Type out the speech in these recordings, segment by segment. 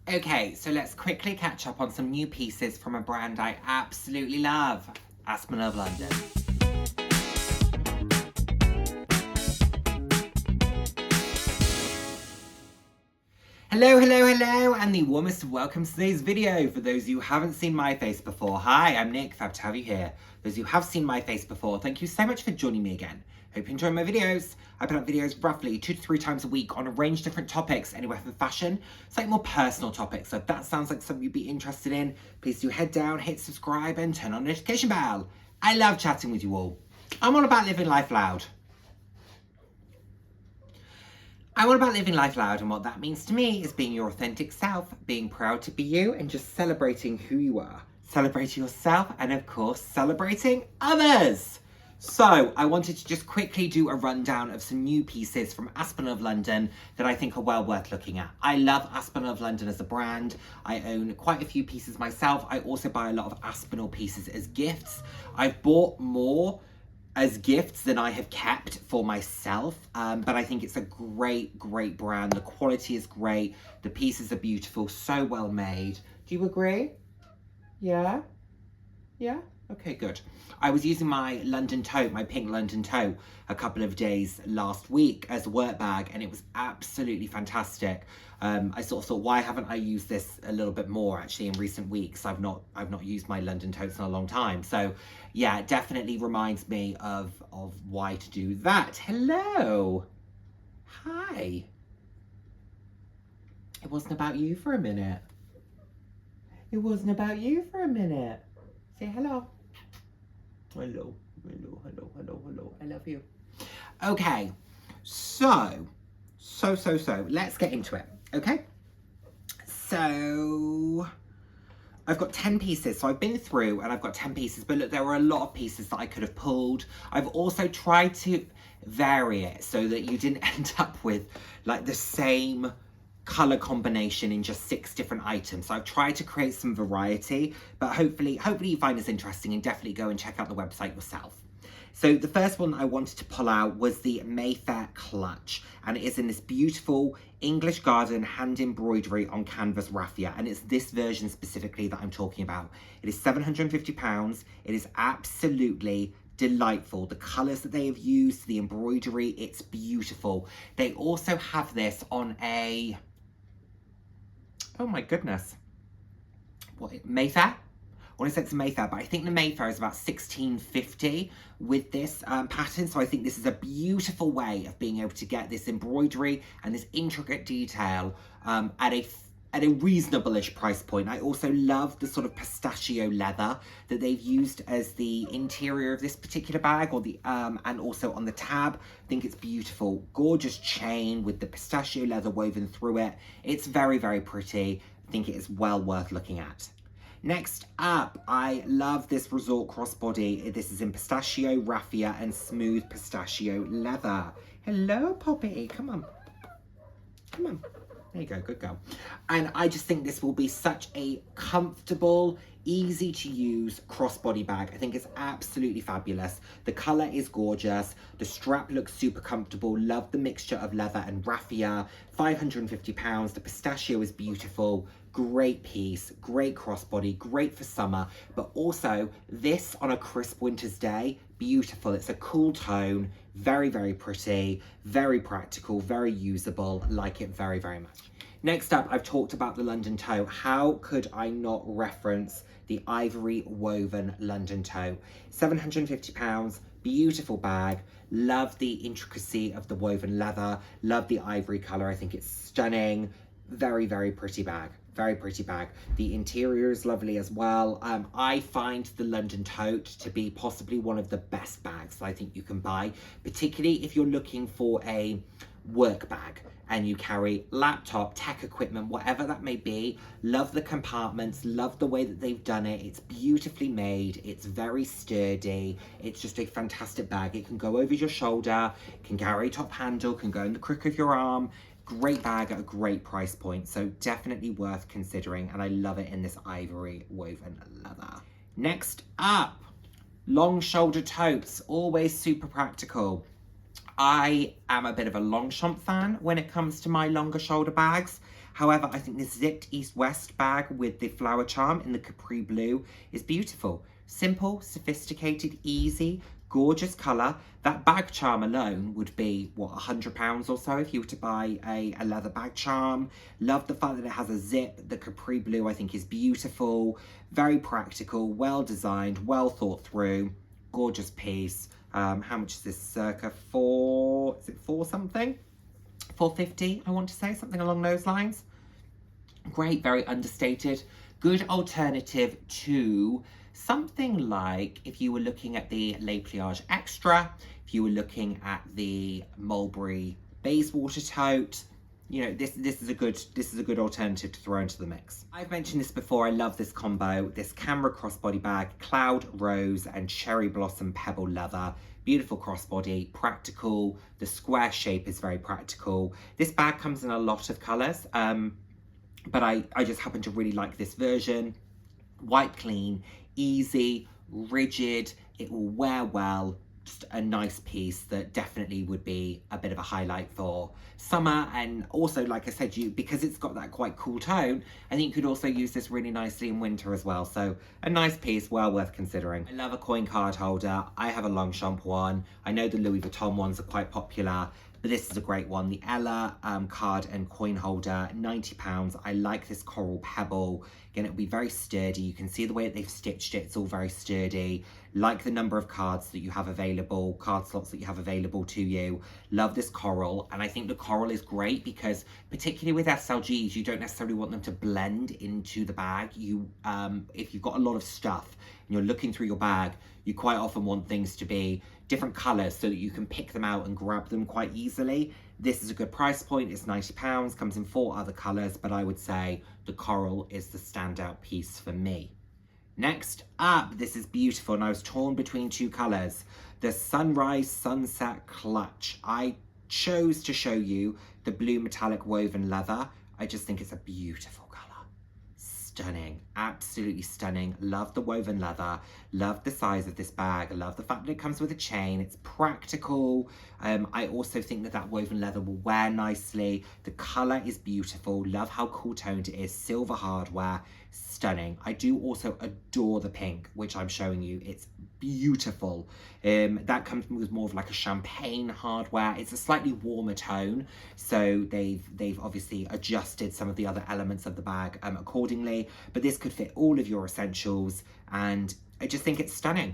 Okay, so let's quickly catch up on some new pieces from a brand I absolutely love, Aspinal of London. Hello, and the warmest of welcomes to today's video. For those of you who haven't seen my face before, hi, I'm Nick, fab to have you here. Those of you who have seen my face before, thank you so much for joining me again. Hope you enjoy my videos. I put up videos roughly 2 to 3 times a week on a range of different topics, anywhere from fashion, it's like more personal topics. So if that sounds like something you'd be interested in, please do head down, hit subscribe, and turn on the notification bell. I love chatting with you all. I'm all about living life loud. I'm all about living life loud, and what that means to me is being your authentic self, being proud to be you, and just celebrating who you are. Celebrating yourself, and of course, celebrating others. So, I wanted to just quickly do a rundown of some new pieces from Aspinal of London that I think are well worth looking at. I love Aspinal of London as a brand. I own quite a few pieces myself. I also buy a lot of Aspinal pieces as gifts. I've bought more as gifts than I have kept for myself, but I think it's a great brand. The quality is great, the pieces are beautiful, so well made. Do you agree? Yeah? Okay, good. I was using my London tote, my pink London tote, a couple of days last week as a work bag, and it was absolutely fantastic. I sort of thought, why haven't I used this a little bit more actually in recent weeks? I've not used my London totes in a long time. So yeah, it definitely reminds me of why to do that. Hello. Hi. It wasn't about you for a minute. It wasn't about you for a minute. Say hello. Hello. I love you. Okay, so, let's get into it, okay? So, I've got 10 pieces, so I've been through and I've got 10 pieces, but look, there were a lot of pieces that I could have pulled. I've also tried to vary it so that you didn't end up with like the same color combination in just 6 different items. So I've tried to create some variety, but hopefully you find this interesting, and definitely go and check out the website yourself. So the first one I wanted to pull out was the Mayfair clutch, and it is in this beautiful English garden hand embroidery on canvas raffia, and it's this version specifically that I'm talking about. It is £750. It is absolutely delightful. The colours that they have used, the embroidery, it's beautiful. They also have this on a, oh my goodness, what, Mayfair? I want to say it's a Mayfair, but I think the Mayfair is about $16.50 with this pattern. So I think this is a beautiful way of being able to get this embroidery and this intricate detail at a reasonable-ish price point. I also love the sort of pistachio leather that they've used as the interior of this particular bag, or the and also on the tab. I think it's beautiful. Gorgeous chain with the pistachio leather woven through it. It's very pretty. I think it is well worth looking at. Next up, I love this resort crossbody. This is in pistachio, raffia, and smooth pistachio leather. Hello, Poppy. Come on. There you go, good girl. And I just think this will be such a comfortable, easy to use crossbody bag. I think it's absolutely fabulous. The color is gorgeous. The strap looks super comfortable. Love the mixture of leather and raffia. £550. The pistachio is beautiful. Great piece, great crossbody, great for summer, but also this on a crisp winter's day, beautiful. It's a cool tone, very pretty, very practical, very usable, like it very much. Next up, I've talked about the London tote. How could I not reference the ivory woven London tote? £750, beautiful bag. Love the intricacy of the woven leather, love the ivory color. I think it's stunning. Very pretty bag. Very pretty bag. The interior is lovely as well. I find the London tote to be possibly one of the best bags that I think you can buy, particularly if you're looking for a work bag and you carry laptop, tech equipment, whatever that may be. Love the compartments, love the way that they've done it. It's beautifully made, it's very sturdy. It's just a fantastic bag. It can go over your shoulder, can carry top handle, can go in the crook of your arm. Great bag at a great price point, so definitely worth considering, and I love it in this ivory woven leather. Next up, long shoulder totes, always super practical. I am a bit of a Longchamp fan when it comes to my longer shoulder bags. However, I think this zipped east-west bag with the flower charm in the capri blue is beautiful. Simple, sophisticated, easy, gorgeous colour. That bag charm alone would be, what, £100 or so if you were to buy a leather bag charm. Love the fact that it has a zip. The capri blue I think is beautiful, very practical, well designed, well thought through, gorgeous piece. How much is this? Circa is it four something? 450, I want to say, something along those lines. Great, very understated. Good alternative to something like if you were looking at the Les Pliages Extra, if you were looking at the Mulberry Bayswater Tote, you know, this is a good alternative to throw into the mix. I've mentioned this before, I love this combo, this camera crossbody bag, cloud rose and cherry blossom pebble leather. Beautiful crossbody, practical, the square shape is very practical. This bag comes in a lot of colours, but I just happen to really like this version. White clean, easy, rigid, it will wear well, just a nice piece that definitely would be a bit of a highlight for summer. And also, like I said, because it's got that quite cool tone, I think you could also use this really nicely in winter as well. So a nice piece, well worth considering. I love a coin card holder. I have a Longchamp one. I know the Louis Vuitton ones are quite popular, but this is a great one. The Ella card and coin holder, £90. I like this coral pebble. Again, it'll be very sturdy. You can see the way that they've stitched it. It's all very sturdy. Like the number of cards that you have available, card slots that you have available to you. Love this coral. And I think the coral is great because particularly with SLGs, you don't necessarily want them to blend into the bag. If you've got a lot of stuff and you're looking through your bag, you quite often want things to be different colours so that you can pick them out and grab them quite easily. This is a good price point. It's £90, comes in 4 other colours, but I would say the coral is the standout piece for me. Next up, this is beautiful, and I was torn between 2 colours. The Sunrise Sunset Clutch. I chose to show you the blue metallic woven leather. I just think it's a beautiful colour. Stunning, absolutely stunning. Love the woven leather, love the size of this bag, love the fact that it comes with a chain. It's practical. I also think that that woven leather will wear nicely. The colour is beautiful, love how cool toned it is, silver hardware, stunning. I do also adore the pink, which I'm showing you. It's beautiful. That comes with more of like a champagne hardware. It's a slightly warmer tone, so they've obviously adjusted some of the other elements of the bag accordingly, but this could fit all of your essentials, and I just think it's stunning.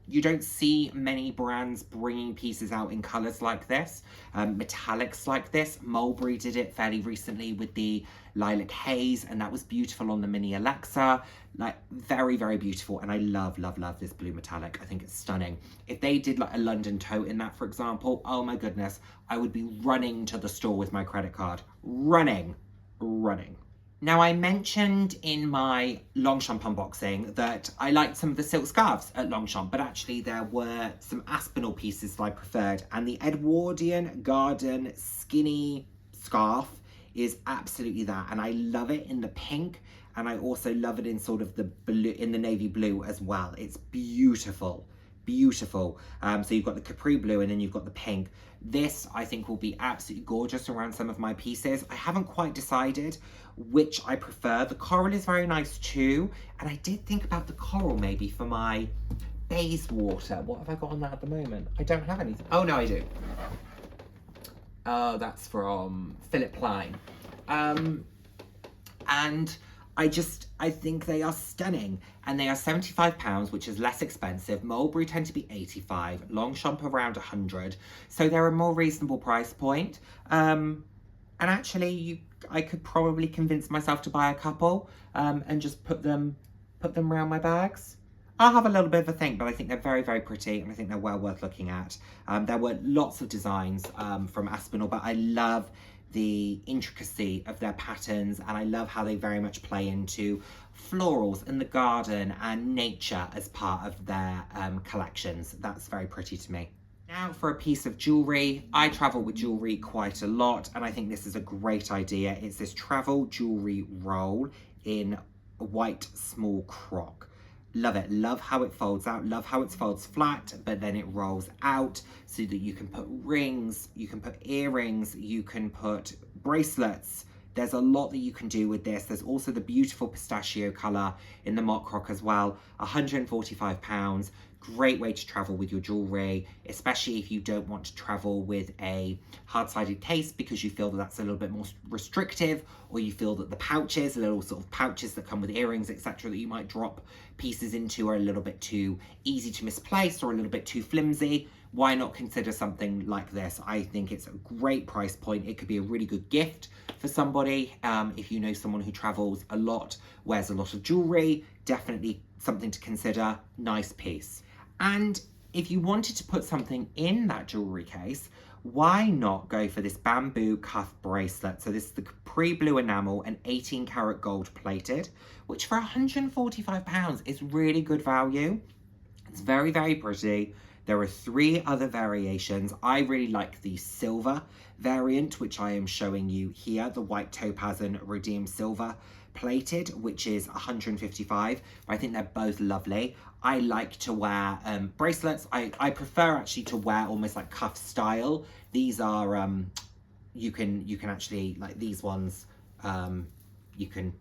You don't see many brands bringing pieces out in colours like this, metallics like this. Mulberry did it fairly recently with the Lilac Haze, and that was beautiful on the Mini Alexa. Like, very, very beautiful, and I love, love, love this blue metallic. I think it's stunning. If they did like a London tote in that, for example, oh my goodness, I would be running to the store with my credit card. Running. Now, I mentioned in my Longchamp unboxing that I liked some of the silk scarves at Longchamp, but actually there were some Aspinal pieces that I preferred, and the Edwardian Garden skinny scarf is absolutely that, and I love it in the pink, and I also love it in sort of the blue, in the navy blue as well. It's beautiful. Beautiful. So you've got the capri blue and then you've got the pink. This I think will be absolutely gorgeous around some of my pieces. I haven't quite decided which I prefer. The coral is very nice too, and I did think about the coral maybe for my Bayswater. What have I got on that at the moment? I don't have anything. Oh no, I do. Oh, that's from Philip Klein. And I think they are stunning, and they are £75, which is less expensive. Mulberry tend to be £85, Longchamp around £100, so they're a more reasonable price point. And actually, I could probably convince myself to buy a couple and just put them around my bags. I'll have a little bit of a think, but I think they're very, very pretty, and I think they're well worth looking at. There were lots of designs from Aspinal, but I love the intricacy of their patterns, and I love how they very much play into florals in the garden and nature as part of their collections. That's very pretty to me. Now for a piece of jewellery. I travel with jewellery quite a lot, and I think this is a great idea. It's this travel jewellery roll in a white small croc. Love it. Love how it folds out. Love how it folds flat, but then it rolls out so that you can put rings, you can put earrings, you can put bracelets. There's a lot that you can do with this. There's also the beautiful pistachio colour in the mock rock as well. £145. Great way to travel with your jewellery, especially if you don't want to travel with a hard-sided case because you feel that that's a little bit more restrictive, or you feel that the pouches, little sort of pouches that come with earrings, etc., that you might drop pieces into are a little bit too easy to misplace or a little bit too flimsy. Why not consider something like this? I think it's a great price point. It could be a really good gift for somebody. If you know someone who travels a lot, wears a lot of jewellery, definitely something to consider. Nice piece. And if you wanted to put something in that jewellery case, why not go for this bamboo cuff bracelet? So this is the Capri Blue enamel and 18 karat gold plated, which for £145 is really good value. It's very, very pretty. There are 3 other variations. I really like the silver variant, which I am showing you here, the white topaz and redeemed silver plated, which is £155. I think they're both lovely. I like to wear bracelets. I prefer actually to wear almost like cuff style. These are you can actually, like these ones, you can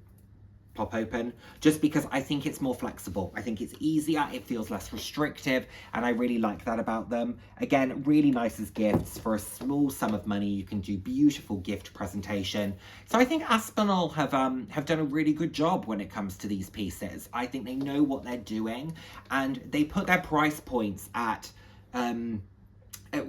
pop open, just because I think it's more flexible. I think it's easier, it feels less restrictive, and I really like that about them. Again, really nice as gifts. For a small sum of money, you can do beautiful gift presentation. So I think Aspinal have done a really good job when it comes to these pieces. I think they know what they're doing, and they put their price points at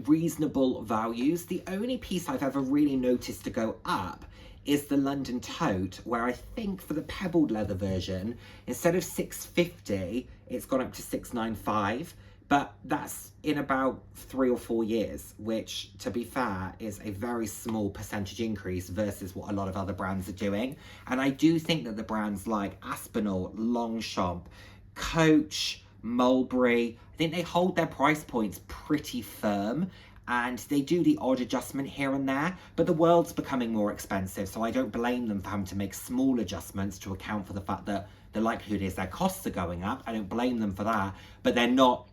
reasonable values. The only piece I've ever really noticed to go up is the London Tote, where I think for the pebbled leather version, instead of £650, it's gone up to £695, but that's in about 3 or 4 years, which, to be fair, is a very small percentage increase versus what a lot of other brands are doing. And I do think that the brands like Aspinal, Longchamp, Coach, Mulberry, I think they hold their price points pretty firm, and they do the odd adjustment here and there, but the world's becoming more expensive, so I don't blame them for having to make small adjustments to account for the fact that the likelihood is their costs are going up. I don't blame them for that, but they're not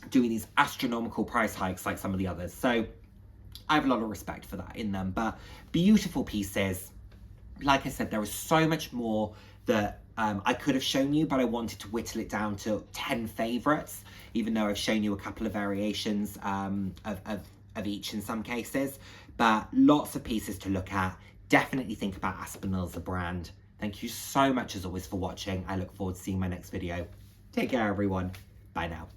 doing these astronomical price hikes like some of the others. So I have a lot of respect for that in them, but beautiful pieces. Like I said, there is so much more that I could have shown you, but I wanted to whittle it down to 10 favourites, even though I've shown you a couple of variations of each in some cases. But lots of pieces to look at. Definitely think about Aspinal as a brand. Thank you so much as always for watching. I look forward to seeing my next video. Take care, everyone. Bye now.